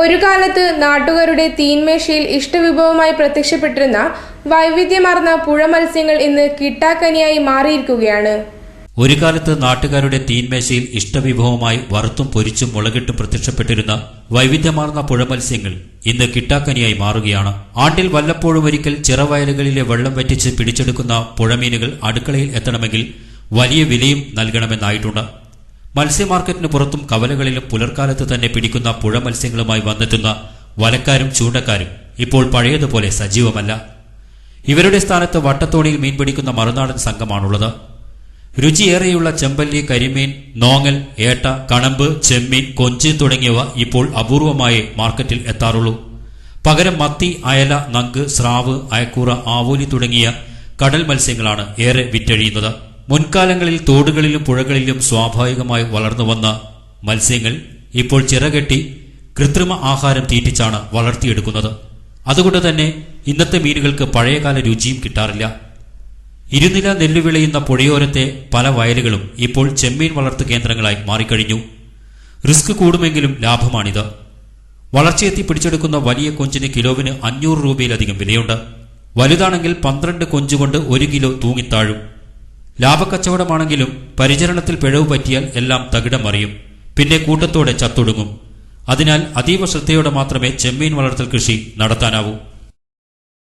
ഒരു കാലത്ത് നാട്ടുകാരുടെ തീന്മേശയിൽ ഇഷ്ടവിഭവമായി പ്രത്യക്ഷപ്പെട്ടിരുന്ന വൈവിധ്യമാർന്ന പുഴ മത്സ്യങ്ങൾ ഇന്ന് കിട്ടാക്കനിയായി മാറിയിരിക്കുകയാണ്. ഒരു കാലത്ത് നാട്ടുകാരുടെ തീന്മേശയിൽ ഇഷ്ടവിഭവമായി വറുത്തും പൊരിച്ചും മുളകിട്ടും പ്രത്യക്ഷപ്പെട്ടിരുന്ന വൈവിധ്യമാർന്ന പുഴ മത്സ്യങ്ങൾ ഇന്ന് കിട്ടാക്കനിയായി മാറുകയാണ്. ആണ്ടിൽ വല്ലപ്പോഴും ഒരിക്കൽ ചിറവയലുകളിലെ വെള്ളം വറ്റിച്ച് പിടിച്ചെടുക്കുന്ന പുഴമീനുകൾ അടുക്കളയിൽ എത്തണമെങ്കിൽ വലിയ വിലയും നൽകണമെന്നായിട്ടുണ്ട്. മത്സ്യമാർക്കറ്റിന് പുറത്തും കവലകളിലും പുലർക്കാലത്ത് തന്നെ പിടിക്കുന്ന പുഴ മത്സ്യങ്ങളുമായി വന്നെത്തുന്ന വലക്കാരും ചൂണ്ടക്കാരും ഇപ്പോൾ പഴയതുപോലെ സജീവമല്ല. ഇവരുടെ സ്ഥാനത്ത് വട്ടത്തോണിയിൽ മീൻ പിടിക്കുന്ന മറുനാടൻ സംഘമാണുള്ളത്. രുചിയേറെയുള്ള ചെമ്പല്ലി, കരിമീൻ, നോങ്ങൽ, ഏട്ട, കണമ്പ്, ചെമ്മീൻ, കൊഞ്ച് തുടങ്ങിയവ ഇപ്പോൾ അപൂർവമായേ മാർക്കറ്റിൽ എത്താറുള്ളൂ. പകരം മത്തി, അയല, നങ്ക്, സ്രാവ്, അയക്കൂറ, ആവോലി തുടങ്ങിയ കടൽ മത്സ്യങ്ങളാണ് ഏറെ വിറ്റഴിയുന്നത്. മുൻകാലങ്ങളിൽ തോടുകളിലും പുഴകളിലും സ്വാഭാവികമായി വളർന്നുവന്ന മത്സ്യങ്ങൾ ഇപ്പോൾ ചിറകെട്ടി കൃത്രിമ ആഹാരം തീറ്റിച്ചാണ് വളർത്തിയെടുക്കുന്നത്. അതുകൊണ്ട് തന്നെ ഇന്നത്തെ മീനുകൾക്ക് പഴയകാല രുചിയും കിട്ടാറില്ല. ഇരുനില നെല്ല് വിളയുന്ന പുഴയോരത്തെ പല വയലുകളും ഇപ്പോൾ ചെമ്മീൻ വളർത്തു കേന്ദ്രങ്ങളായി മാറിക്കഴിഞ്ഞു. റിസ്ക് കൂടുമെങ്കിലും ലാഭമാണിത്. വളർച്ചയെത്തി പിടിച്ചെടുക്കുന്ന വലിയ കൊഞ്ചിന് കിലോവിന് 500 രൂപയിലധികം വിലയുണ്ട്. വലുതാണെങ്കിൽ 12 കൊഞ്ചുകൊണ്ട് 1 കിലോ തൂങ്ങിത്താഴും. ലാഭക്കച്ചവടമാണെങ്കിലും പരിചരണത്തിൽ പിഴവ് പറ്റിയാൽ എല്ലാം തകിടം മറിയും. പിന്നെ കൂട്ടത്തോടെ ചത്തൊടുങ്ങും. അതിനാൽ അതീവ ശ്രദ്ധയോടെ മാത്രമേ ചെമ്മീൻ വളർത്തൽ കൃഷി നടത്താനാവൂ.